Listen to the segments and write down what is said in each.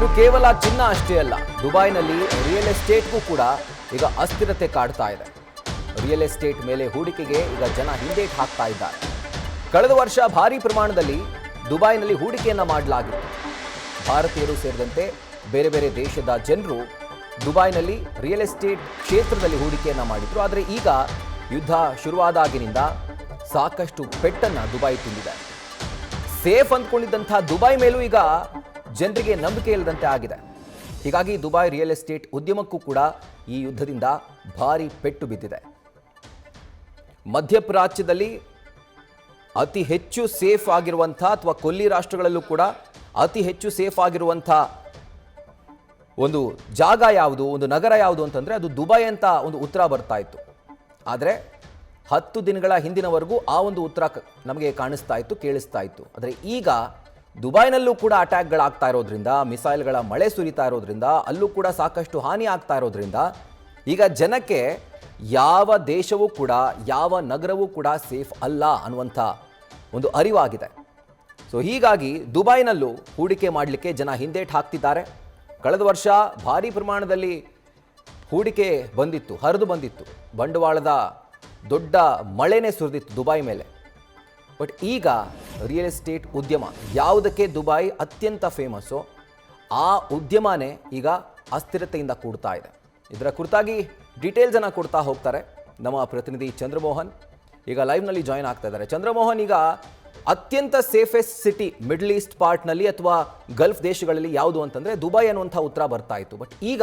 ಇನ್ನು ಕೇವಲ ಚಿನ್ನ ಅಷ್ಟೇ ಅಲ್ಲ, ದುಬೈನಲ್ಲಿ ರಿಯಲ್ ಎಸ್ಟೇಟ್ಗೂ ಕೂಡ ಈಗ ಅಸ್ಥಿರತೆ ಕಾಡ್ತಾ ಇದೆ. ರಿಯಲ್ ಎಸ್ಟೇಟ್ ಮೇಲೆ ಹೂಡಿಕೆಗೆ ಈಗ ಜನ ಹಿಂದೇಟು ಹಾಕ್ತಾ ಇದ್ದಾರೆ. ಕಳೆದ ವರ್ಷ ಭಾರೀ ಪ್ರಮಾಣದಲ್ಲಿ ದುಬೈನಲ್ಲಿ ಹೂಡಿಕೆಯನ್ನ ಮಾಡಲಾಗಿತ್ತು. ಭಾರತೀಯರು ಸೇರಿದಂತೆ ಬೇರೆ ಬೇರೆ ದೇಶದ ಜನರು ದುಬೈನಲ್ಲಿ ರಿಯಲ್ ಎಸ್ಟೇಟ್ ಕ್ಷೇತ್ರದಲ್ಲಿ ಹೂಡಿಕೆಯನ್ನ ಮಾಡಿದ್ರು. ಆದರೆ ಈಗ ಯುದ್ಧ ಶುರುವಾದಾಗಿನಿಂದ ಸಾಕಷ್ಟು ಪೆಟ್ಟನ್ನ ದುಬೈ ತಿಂದಿದೆ. ಸೇಫ್ ಅಂದ್ಕೊಂಡಿದ್ದಂಥ ದುಬೈ ಮೇಲೂ ಈಗ ಜನರಿಗೆ ನಂಬಿಕೆ ಇಲ್ಲದಂತೆ ಆಗಿದೆ. ಹೀಗಾಗಿ ದುಬೈ ರಿಯಲ್ ಎಸ್ಟೇಟ್ ಉದ್ಯಮಕ್ಕೂ ಕೂಡ ಈ ಯುದ್ಧದಿಂದ ಭಾರಿ ಪೆಟ್ಟು ಬಿದ್ದಿದೆ. ಮಧ್ಯಪ್ರಾಚ್ಯದಲ್ಲಿ ಅತಿ ಹೆಚ್ಚು ಸೇಫ್ ಆಗಿರುವಂಥ ಅಥವಾ ಕೊಲ್ಲಿ ರಾಷ್ಟ್ರಗಳಲ್ಲೂ ಕೂಡ ಅತಿ ಹೆಚ್ಚು ಸೇಫ್ ಆಗಿರುವಂಥ ಒಂದು ಜಾಗ ಯಾವುದು, ಒಂದು ನಗರ ಯಾವುದು ಅಂತಂದರೆ ಅದು ದುಬೈ ಅಂತ ಒಂದು ಉತ್ತರ ಬರ್ತಾ ಇತ್ತು. ಆದರೆ 10 ದಿನಗಳ ಹಿಂದಿನವರೆಗೂ ಆ ಒಂದು ಉತ್ತರ ನಮಗೆ ಕಾಣಿಸ್ತಾ ಇತ್ತು, ಕೇಳಿಸ್ತಾ ಇತ್ತು. ಆದರೆ ಈಗ ದುಬೈನಲ್ಲೂ ಕೂಡ ಅಟ್ಯಾಕ್ಗಳಾಗ್ತಾ ಇರೋದ್ರಿಂದ, ಮಿಸೈಲ್ಗಳ ಮಳೆ ಸುರಿತಾ ಇರೋದ್ರಿಂದ, ಅಲ್ಲೂ ಕೂಡ ಸಾಕಷ್ಟು ಹಾನಿ ಆಗ್ತಾ ಇರೋದ್ರಿಂದ ಈಗ ಜನಕ್ಕೆ ಯಾವ ದೇಶವೂ ಕೂಡ ಯಾವ ನಗರವೂ ಕೂಡ ಸೇಫ್ ಅಲ್ಲ ಅನ್ನುವಂಥ ಒಂದು ಅರಿವಾಗಿದೆ. ಸೊ ಹೀಗಾಗಿ ದುಬೈನಲ್ಲೂ ಹೂಡಿಕೆ ಮಾಡಲಿಕ್ಕೆ ಜನ ಹಿಂದೇಟು ಹಾಕ್ತಿದ್ದಾರೆ. ಕಳೆದ ವರ್ಷ ಭಾರೀ ಪ್ರಮಾಣದಲ್ಲಿ ಹೂಡಿಕೆ ಬಂದಿತ್ತು, ಹರಿದು ಬಂದಿತ್ತು. ಬಂಡವಾಳದ ದೊಡ್ಡ ಮಳೆನೇ ಸುರಿದಿತ್ತು ದುಬೈ ಮೇಲೆ. ಬಟ್ ಈಗ ರಿಯಲ್ ಎಸ್ಟೇಟ್ ಉದ್ಯಮ ಯಾವುದಕ್ಕೆ ದುಬೈ ಅತ್ಯಂತ ಫೇಮಸ್ಸೋ ಆ ಉದ್ಯಮನೇ ಈಗ ಅಸ್ಥಿರತೆಯಿಂದ ಕೂಡ್ತಾ ಇದೆ. ಇದರ ಕುರಿತಾಗಿ ಡೀಟೇಲ್ಸನ್ನು ಕೊಡ್ತಾ ಹೋಗ್ತಾರೆ ನಮ್ಮ ಪ್ರತಿನಿಧಿ ಚಂದ್ರಮೋಹನ್. ಈಗ ಲೈವ್ನಲ್ಲಿ ಜಾಯಿನ್ ಆಗ್ತಾ ಇದ್ದಾರೆ. ಚಂದ್ರಮೋಹನ್, ಈಗ ಅತ್ಯಂತ ಸೇಫೆಸ್ಟ್ ಸಿಟಿ ಮಿಡ್ಲ್ ಈಸ್ಟ್ ಪಾರ್ಟ್ನಲ್ಲಿ ಅಥವಾ ಗಲ್ಫ್ ದೇಶಗಳಲ್ಲಿ ಯಾವುದು ಅಂತಂದರೆ ದುಬೈ ಅನ್ನುವಂಥ ಉತ್ತರ ಬರ್ತಾ ಇತ್ತು. ಬಟ್ ಈಗ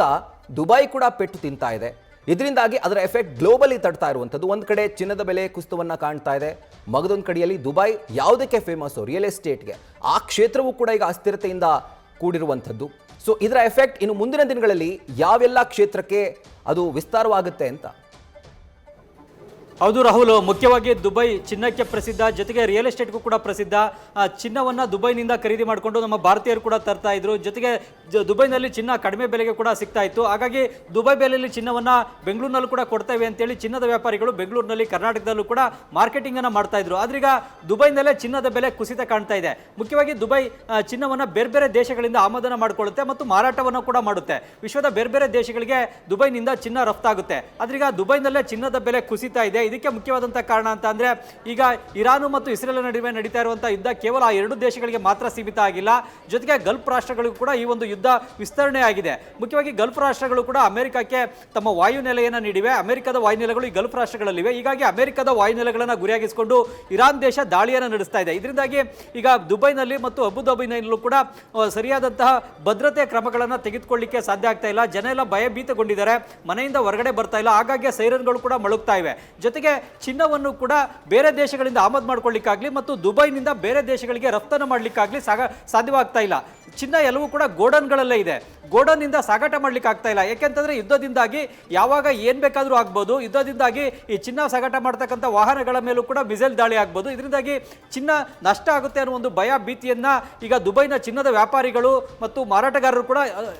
ದುಬೈ ಕೂಡ ಪೆಟ್ಟು ತಿಂತಾ ಇದೆ. ಇದರಿಂದಾಗಿ ಅದರ ಎಫೆಕ್ಟ್ ಗ್ಲೋಬಲಿ ತಡ್ತಾ ಇರುವಂಥದ್ದು. ಒಂದು ಕಡೆ ಚಿನ್ನದ ಬೆಲೆ ಕುಸಿತವನ್ನು ಕಾಣ್ತಾ ಇದೆ, ಮಗದೊಂದು ಕಡೆಯಲ್ಲಿ ದುಬೈ ಯಾವುದಕ್ಕೆ ಫೇಮಸ್ಸು ರಿಯಲ್ ಎಸ್ಟೇಟ್ಗೆ, ಆ ಕ್ಷೇತ್ರವೂ ಕೂಡ ಈಗ ಅಸ್ಥಿರತೆಯಿಂದ ಕೂಡಿರುವಂಥದ್ದು. ಸೊ ಇದರ ಎಫೆಕ್ಟ್ ಇನ್ನು ಮುಂದಿನ ದಿನಗಳಲ್ಲಿ ಯಾವೆಲ್ಲ ಕ್ಷೇತ್ರಕ್ಕೆ ಅದು ವಿಸ್ತಾರವಾಗುತ್ತೆ ಅಂತ? ಹೌದು ರಾಹುಲ್, ಮುಖ್ಯವಾಗಿ ದುಬೈ ಚಿನ್ನಕ್ಕೆ ಪ್ರಸಿದ್ಧ, ಜೊತೆಗೆ ರಿಯಲ್ ಎಸ್ಟೇಟ್ಗೂ ಕೂಡ ಪ್ರಸಿದ್ಧ. ಚಿನ್ನವನ್ನು ದುಬೈನಿಂದ ಖರೀದಿ ಮಾಡಿಕೊಂಡು ನಮ್ಮ ಭಾರತೀಯರು ಕೂಡ ತರ್ತಾ ಇದ್ರು. ಜೊತೆಗೆ ದುಬೈನಲ್ಲಿ ಚಿನ್ನ ಕಡಿಮೆ ಬೆಲೆಗೆ ಕೂಡ ಸಿಗ್ತಾ ಇತ್ತು. ಹಾಗಾಗಿ ದುಬೈ ಬೆಲೆಯಲ್ಲಿ ಚಿನ್ನವನ್ನು ಬೆಂಗಳೂರಿನಲ್ಲೂ ಕೂಡ ಕೊಡ್ತೇವೆ ಅಂತೇಳಿ ಚಿನ್ನದ ವ್ಯಾಪಾರಿಗಳು ಬೆಂಗಳೂರಿನಲ್ಲಿ, ಕರ್ನಾಟಕದಲ್ಲೂ ಕೂಡ ಮಾರ್ಕೆಟಿಂಗ್ ಅನ್ನು ಮಾಡ್ತಾ ಇದ್ರು. ಆದ್ರೆ ಈಗ ದುಬೈನಲ್ಲೇ ಚಿನ್ನದ ಬೆಲೆ ಕುಸಿತ ಕಾಣ್ತಾ ಇದೆ. ಮುಖ್ಯವಾಗಿ ದುಬೈ ಚಿನ್ನವನ್ನು ಬೇರೆ ಬೇರೆ ದೇಶಗಳಿಂದ ಆಮದನ ಮಾಡಿಕೊಳ್ಳುತ್ತೆ ಮತ್ತು ಮಾರಾಟವನ್ನು ಕೂಡ ಮಾಡುತ್ತೆ. ವಿಶ್ವದ ಬೇರೆ ಬೇರೆ ದೇಶಗಳಿಗೆ ದುಬೈನಿಂದ ಚಿನ್ನ ರಫ್ತಾಗುತ್ತೆ. ಆದ್ರೆ ಈಗ ದುಬೈನಲ್ಲೇ ಚಿನ್ನದ ಬೆಲೆ ಕುಸಿತಾ ಇದೆ. ಇದಕ್ಕೆ ಮುಖ್ಯವಾದಂಥ ಕಾರಣ ಅಂತ ಅಂದ್ರೆ ಈಗ ಇರಾನು ಮತ್ತು ಇಸ್ರೇಲ್ ನಡುವೆ ನಡೀತಾ ಇರುವಂತಹ ಯುದ್ಧ ಕೇವಲ ಆ 2 ದೇಶಗಳಿಗೆ ಮಾತ್ರ ಸೀಮಿತ ಆಗಿಲ್ಲ. ಜೊತೆಗೆ ಗಲ್ಫ್ ರಾಷ್ಟ್ರಗಳಿಗೂ ಕೂಡ ಈ ಒಂದು ಯುದ್ಧ ವಿಸ್ತರಣೆ ಆಗಿದೆ. ಮುಖ್ಯವಾಗಿ ಗಲ್ಫ್ ರಾಷ್ಟ್ರಗಳು ಕೂಡ ಅಮೆರಿಕಕ್ಕೆ ತಮ್ಮ ವಾಯುನೆಲೆಯನ್ನು ನೀಡಿವೆ. ಅಮೆರಿಕದ ವಾಯುನೆಲೆಗಳು ಈ ಗಲ್ಫ್ ರಾಷ್ಟ್ರಗಳಲ್ಲಿವೆ. ಹೀಗಾಗಿ ಅಮೆರಿಕದ ವಾಯುನೆಲೆಗಳನ್ನು ಗುರಿಯಾಗಿಸಿಕೊಂಡು ಇರಾನ್ ದೇಶ ದಾಳಿಯನ್ನು ನಡೆಸ್ತಾ ಇದೆ. ಇದರಿಂದಾಗಿ ಈಗ ದುಬೈನಲ್ಲಿ ಮತ್ತು ಅಬುಧಾಬಿನಲ್ಲೂ ಕೂಡ ಸರಿಯಾದಂತಹ ಭದ್ರತೆ ಕ್ರಮಗಳನ್ನು ತೆಗೆದುಕೊಳ್ಳಿಕ್ಕೆ ಸಾಧ್ಯ ಆಗ್ತಾ ಇಲ್ಲ. ಜನ ಎಲ್ಲ ಭಯಭೀತಗೊಂಡಿದ್ದಾರೆ, ಮನೆಯಿಂದ ಹೊರಗಡೆ ಬರ್ತಾ ಇಲ್ಲ. ಹಾಗಾಗಿ ಸೈರನ್ಗಳು ಕೂಡ ಮೊಳಗ್ತಾ ಇವೆ. ಜೊತೆಗೆ ಚಿನ್ನವನ್ನು ಕೂಡ ಬೇರೆ ದೇಶಗಳಿಂದ ಆಮದು ಮಾಡ್ಕೊಳ್ಳಿಕ್ಕಾಗ್ಲಿ ಮತ್ತು ದುಬೈನಿಂದ ಬೇರೆ ದೇಶಗಳಿಗೆ ರಫ್ತನ್ನು ಮಾಡಲಿಕ್ಕಾಗ್ಲಿ ಸಾಧ್ಯವಾಗ್ತಾ ಇಲ್ಲ. ಚಿನ್ನ ಎಲ್ಲವೂ ಕೂಡ ಗೋಡನ್ಗಳಲ್ಲೇ ಇದೆ. ಗೋಡನ್ನಿಂದ ಸಾಗಾಟ ಮಾಡ್ಲಿಕ್ಕೆ ಆಗ್ತಾ ಇಲ್ಲ. ಯಾಕೆಂತಂದ್ರೆ ಯುದ್ಧದಿಂದಾಗಿ ಯಾವಾಗ ಏನ್ ಬೇಕಾದ್ರೂ ಆಗ್ಬೋದು. ಯುದ್ಧದಿಂದಾಗಿ ಈ ಚಿನ್ನ ಸಾಗಾಟ ಮಾಡ್ತಕ್ಕಂಥ ವಾಹನಗಳ ಮೇಲೂ ಕೂಡ ಮಿಸೈಲ್ ದಾಳಿ ಆಗ್ಬೋದು. ಇದರಿಂದಾಗಿ ಚಿನ್ನ ನಷ್ಟ ಆಗುತ್ತೆ ಅನ್ನೋ ಒಂದು ಭಯ ಭೀತಿಯನ್ನ ಈಗ ದುಬೈನ ಚಿನ್ನದ ವ್ಯಾಪಾರಿಗಳು ಮತ್ತು ಮಾರಾಟಗಾರರು ಕೂಡ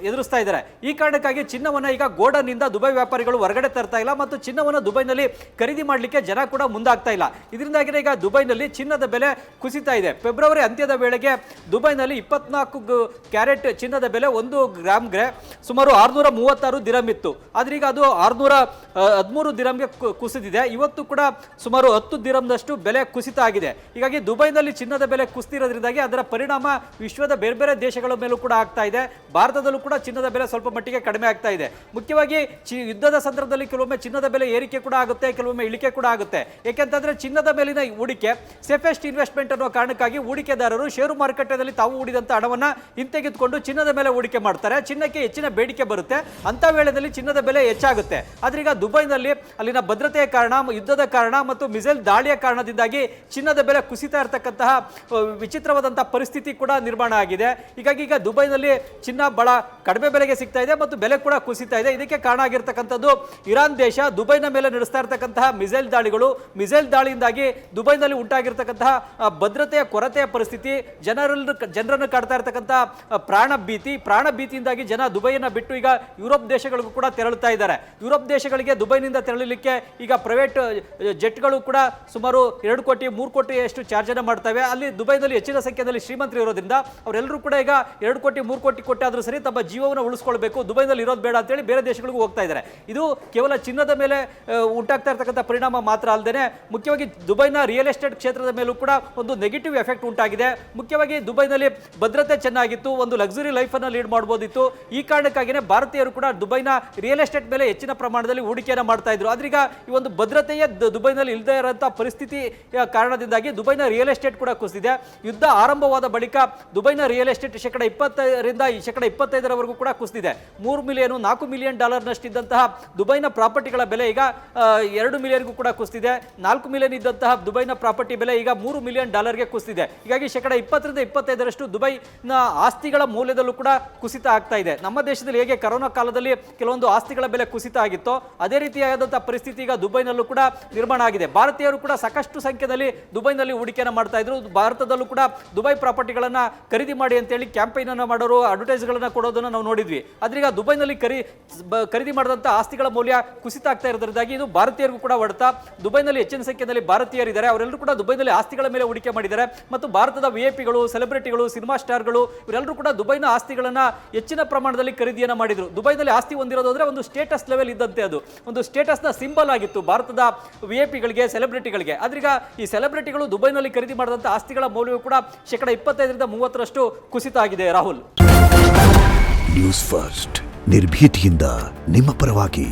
ಎದುರಿಸ್ತಾ ಇದ್ದಾರೆ. ಈ ಕಾರಣಕ್ಕಾಗಿ ಚಿನ್ನವನ್ನ ಈಗ ಗೋಡನ್ನಿಂದ ದುಬೈ ವ್ಯಾಪಾರಿಗಳು ಹೊರಗಡೆ ತರ್ತಾ ಇಲ್ಲ ಮತ್ತು ಚಿನ್ನವನ್ನು ದುಬೈನಲ್ಲಿ ಖರೀದಿ ಮಾಡಲಿಕ್ಕೆ ಜನ ಕೂಡ ಮುಂದಾಗ್ತಾ ಇಲ್ಲ. ಇದರಿಂದಾಗಿ ಈಗ ದುಬೈನಲ್ಲಿ ಚಿನ್ನದ ಬೆಲೆ ಕುಸಿತಾ ಇದೆ. ಫೆಬ್ರವರಿ ಅಂತ್ಯದ ವೇಳೆಗೆ ದುಬೈನಲ್ಲಿ 24 ಕ್ಯಾರೆಟ್ ಚಿನ್ನದ ಬೆಲೆ 1 ಗ್ರಾಮ್ಗೆ ಸುಮಾರು 636 ದಿರಂ ಇತ್ತು. ಆದ್ರೆ ಈಗ ಅದು 613 ದಿರಂಗೆ ಕುಸಿದಿದೆ. ಇವತ್ತು ಕೂಡ ಸುಮಾರು 10 ದಿರಂದಷ್ಟು ಬೆಲೆ ಕುಸಿತ ಆಗಿದೆ. ಹೀಗಾಗಿ ದುಬೈನಲ್ಲಿ ಚಿನ್ನದ ಬೆಲೆ ಕುಸಿತಿರೋದ್ರಿಂದಾಗಿ ಅದರ ಪರಿಣಾಮ ವಿಶ್ವದ ಬೇರೆ ಬೇರೆ ದೇಶಗಳ ಮೇಲೂ ಕೂಡ ಆಗ್ತಾ ಇದೆ. ಭಾರತದಲ್ಲೂ ಕೂಡ ಚಿನ್ನದ ಬೆಲೆ ಸ್ವಲ್ಪ ಮಟ್ಟಿಗೆ ಕಡಿಮೆ ಆಗ್ತಾ ಇದೆ. ಮುಖ್ಯವಾಗಿ ಯುದ್ಧದ ಸಂದರ್ಭದಲ್ಲಿ ಕೆಲವೊಮ್ಮೆ ಚಿನ್ನದ ಬೆಲೆ ಏರಿಕೆ ಕೂಡ ಆಗುತ್ತೆ, ಕೆಲವೊಮ್ಮೆ ಇಳಿಕೆ ಕೂಡ ಆಗುತ್ತೆ. ಯಾಕೆಂತಂದ್ರೆ ಚಿನ್ನದ ಮೇಲಿನ ಹೂಡಿಕೆ ಸೇಫೆಸ್ಟ್ ಇನ್ವೆಸ್ಟ್ಮೆಂಟ್ ಅನ್ನೋ ಕಾರಣಕ್ಕಾಗಿ ಹೂಡಿಕೆದಾರರು ಷೇರು ಮಾರುಕಟ್ಟೆಯಲ್ಲಿ ತಾವು ಹೂಡಿದಂತ ಹಣವನ್ನ ಹಿಂತೆಗೆದುಕೊಂಡು ಚಿನ್ನದ ಮೇಲೆ ಹೂಡಿಕೆ ಮಾಡ್ತಾರೆ. ಚಿನ್ನಕ್ಕೆ ಹೆಚ್ಚಿನ ಬೇಡಿಕೆ ಬರುತ್ತೆ. ಅಂತ ವೇಳೆಯಲ್ಲಿ ಚಿನ್ನದ ಬೆಲೆ ಹೆಚ್ಚಾಗುತ್ತೆ. ಆದ್ರೆ ಈಗ ದುಬೈನಲ್ಲಿ ಅಲ್ಲಿನ ಭದ್ರತೆಯ ಕಾರಣ, ಯುದ್ಧದ ಕಾರಣ ಮತ್ತು ಮಿಸೈಲ್ ದಾಳಿಯ ಕಾರಣದಿಂದಾಗಿ ಚಿನ್ನದ ಬೆಲೆ ಕುಸಿತಾ ಇರತಕ್ಕಂತಹ ವಿಚಿತ್ರವಾದಂತಹ ಪರಿಸ್ಥಿತಿ ಕೂಡ ನಿರ್ಮಾಣ ಆಗಿದೆ. ಹೀಗಾಗಿ ಈಗ ದುಬೈನಲ್ಲಿ ಚಿನ್ನ ಬಹಳ ಕಡಿಮೆ ಬೆಲೆಗೆ ಸಿಗ್ತಾ ಇದೆ ಮತ್ತು ಬೆಲೆ ಕೂಡ ಕುಸಿತಾ ಇದೆ. ಇದಕ್ಕೆ ಕಾರಣ ಆಗಿರ್ತಕ್ಕಂಥದ್ದು ಇರಾನ್ ದೇಶ ದುಬೈನ ಮೇಲೆ ನಡೆಸ್ತಾ ಇರತಕ್ಕಂತಹ ಮಿಸೈಲ್ ದಾಳಿಯಿಂದಾಗಿ ದುಬೈನಲ್ಲಿ ಉಂಟಾಗಿರ್ತಕ್ಕಂತಹ ಭದ್ರತೆಯ ಕೊರತೆಯ ಪರಿಸ್ಥಿತಿ, ಜನರನ್ನು ಕಾಡ್ತಾ ಇರತಕ್ಕಂಥ ಪ್ರಾಣ ಭೀತಿಯಿಂದಾಗಿ ಜನ ದುಬೈಯನ್ನು ಬಿಟ್ಟು ಈಗ ಯುರೋಪ್ ದೇಶಗಳಿಗೂ ಕೂಡ ತೆರಳುತ್ತಾ ಇದ್ದಾರೆ. ಯುರೋಪ್ ದೇಶಗಳಿಗೆ ದುಬೈನಿಂದ ತೆರಳಲಿಕ್ಕೆ ಈಗ ಪ್ರೈವೇಟ್ ಜೆಟ್ಗಳು ಕೂಡ ಸುಮಾರು 2 ಕೋಟಿ 3 ಕೋಟಿಯಷ್ಟು ಚಾರ್ಜ್ ಅನ್ನು ಮಾಡ್ತವೆ. ಅಲ್ಲಿ ದುಬೈನಲ್ಲಿ ಹೆಚ್ಚಿನ ಸಂಖ್ಯೆಯಲ್ಲಿ ಶ್ರೀಮಂತರು ಇರೋದ್ರಿಂದ ಅವರೆಲ್ಲರೂ ಕೂಡ ಈಗ 2 ಕೋಟಿ 3 ಕೋಟಿ ಕೊಟ್ಟಾದ್ರೂ ಸರಿ ತಮ್ಮ ಜೀವವನ್ನು ಉಳಿಸ್ಕೊಳ್ಬೇಕು, ದುಬೈನಲ್ಲಿ ಇರೋದು ಬೇಡ ಅಂತೇಳಿ ಬೇರೆ ದೇಶಗಳಿಗೂ ಹೋಗ್ತಾ ಇದ್ದಾರೆ. ಇದು ಕೇವಲ ಚಿನ್ನದ ಮೇಲೆ ಉಂಟಾಗ್ತಾ ಇರತಕ್ಕಂಥ ಪರಿಣಾಮ ಮಾತ್ರ ಅಲ್ಲದೆ ಮುಖ್ಯವಾಗಿ ದುಬೈನ ರಿಯಲ್ ಎಸ್ಟೇಟ್ ಕ್ಷೇತ್ರದ ಮೇಲೂ ಕೂಡ ಒಂದು ನೆಗೆಟಿವ್ ಎಫೆಕ್ಟ್ ಉಂಟಾಗಿದೆ. ಮುಖ್ಯವಾಗಿ ದುಬೈನಲ್ಲಿ ಭದ್ರತೆ ಚೆನ್ನಾಗಿತ್ತು, ಒಂದು ಲಕ್ಸುರಿ ಲೈಫ್ ಅನ್ನು ಲೀಡ್ ಮಾಡಬಹುದಿತ್ತು. ಈ ಕಾರಣಕ್ಕಾಗಿಯೇ ಭಾರತೀಯರು ಕೂಡ ದುಬೈನ ರಿಯಲ್ ಎಸ್ಟೇಟ್ ಮೇಲೆ ಹೆಚ್ಚಿನ ಪ್ರಮಾಣದಲ್ಲಿ ಹೂಡಿಕೆಯನ್ನು ಮಾಡ್ತಾ ಇದ್ರು. ಆದ್ರೀಗ ಈ ಒಂದು ಭದ್ರತೆಯೇ ದುಬೈನಲ್ಲಿ ಇಲ್ಲದೆ ಇರುವಂತಹ ಪರಿಸ್ಥಿತಿ ಕಾರಣದಿಂದಾಗಿ ದುಬೈನ ರಿಯಲ್ ಎಸ್ಟೇಟ್ ಕೂಡ ಕುಸಿದಿದೆ. ಯುದ್ಧ ಆರಂಭವಾದ ಬಳಿಕ ದುಬೈನ ರಿಯಲ್ ಎಸ್ಟೇಟ್ 20% 25% ಕೂಡ ಕುಸಿದಿದೆ. 3 ಮಿಲಿಯನ್ $4 ಮಿಲಿಯನ್ ನಷ್ಟಿದ್ದಂತಹ ದುಬೈನ ಪ್ರಾಪರ್ಟಿಗಳ ಬೆಲೆ ಈಗ 2 ಮಿಲಿಯನ್ಗೂ ಕೂಡ ಕುಸಿದಿದೆ. 4 ಮಿಲಿಯನ್ ಇದ್ದಂತಹ ದುಬೈನ ಪ್ರಾಪರ್ಟಿ ಬೆಲೆ ಈಗ $3 ಮಿಲಿಯನ್ ಕುಸಿದಿದೆ. ಹೀಗಾಗಿ 20% 25% ದುಬೈನ ಆಸ್ತಿಗಳ ಮೌಲ್ಯದಲ್ಲೂ ಕೂಡ ಕುಸಿತ ಆಗ್ತಾ ಇದೆ. ನಮ್ಮ ದೇಶದಲ್ಲಿ ಹೇಗೆ ಕರೋನಾ ಕಾಲದಲ್ಲಿ ಕೆಲವೊಂದು ಆಸ್ತಿಗಳ ಬೆಲೆ ಕುಸಿತ ಆಗಿತ್ತೋ ಅದೇ ರೀತಿಯಾದಂತಹ ಪರಿಸ್ಥಿತಿ ಈಗ ದುಬೈನಲ್ಲೂ ಕೂಡ ನಿರ್ಮಾಣ ಆಗಿದೆ. ಭಾರತೀಯರು ಕೂಡ ಸಾಕಷ್ಟು ಸಂಖ್ಯೆಯಲ್ಲಿ ದುಬೈನಲ್ಲಿ ಹೂಡಿಕೆಯನ್ನು ಮಾಡ್ತಾ ಇದ್ರು. ಭಾರತದಲ್ಲೂ ಕೂಡ ದುಬೈ ಪ್ರಾಪರ್ಟಿಗಳನ್ನ ಖರೀದಿ ಮಾಡಿ ಅಂತೇಳಿ ಕ್ಯಾಂಪೈನ್ ಅನ್ನು ಮಾಡೋರು, ಅಡ್ವರ್ಟೈಸ್ಗಳನ್ನ ಕೊಡೋದನ್ನ ನಾವು ನೋಡಿದ್ವಿ. ಆದ್ರೀಗ ದುಬೈನಲ್ಲಿ ಖರೀದಿ ಮಾಡಿದಂಥ ಆಸ್ತಿಗಳ ಮೌಲ್ಯ ಕುಸಿತ ಆಗ್ತಾ ಇರೋದ್ರಿಂದಾಗಿ ಇದು ಭಾರತೀಯರಿಗೂ ಕೂಡ ಹೊಡೆತ. ದುಬೈನಲ್ಲಿ ಹೆಚ್ಚಿನ ಸಂಖ್ಯೆಯಲ್ಲಿ ಭಾರತೀಯರಿದ್ದಾರೆ, ಅವರೆಲ್ಲರೂ ಕೂಡ ದುಬೈನಲ್ಲಿ ಆಸ್ತಿಗಳ ಮೇಲೆ ಹೂಡಿಕೆ ಮಾಡಿದ್ದಾರೆ. ಮತ್ತು ಭಾರತದ ವಿಐಪಿಗಳು, ಸೆಲೆಬ್ರಿಟಿಗಳು, ಸಿನಿಮಾ ಸ್ಟಾರ್ಗಳು ಇವರೆಲ್ಲರೂ ಕೂಡ ದುಬೈನ ಆಸ್ತಿಗಳನ್ನ ಹೆಚ್ಚಿನ ಪ್ರಮಾಣದಲ್ಲಿ ಖರೀದಿಯನ್ನು ಮಾಡಿದ್ರು. ದುಬೈನಲ್ಲಿ ಆಸ್ತಿ ಹೊಂದಿರೋದು ಅಂದ್ರೆ ಒಂದು ಸ್ಟೇಟಸ್ ಲೆವೆಲ್ ಇದ್ದಂತೆ, ಅದು ಒಂದು ಸ್ಟೇಟಸ್ನ ಸಿಂಬಲ್ ಆಗಿತ್ತು ಭಾರತದ ವಿಐಪಿಗಳಿಗೆ, ಸೆಲೆಬ್ರಿಟಿಗಳಿಗೆ. ಆದ್ರೀಗ ಈ ಸೆಲೆಬ್ರಿಟಿಗಳು ದುಬೈನಲ್ಲಿ ಖರೀದಿ ಮಾಡಿದಂಥ ಆಸ್ತಿಗಳ ಮೌಲ್ಯವು ಕೂಡ 25% 30% ಕುಸಿತ ಆಗಿದೆ. ರಾಹುಲ್, ನ್ಯೂಸ್ ಫಸ್ಟ್ ನಿರ್ಭೀತಿಯಿಂದ ನಿಮ್ಮ ಪರವಾಗಿ.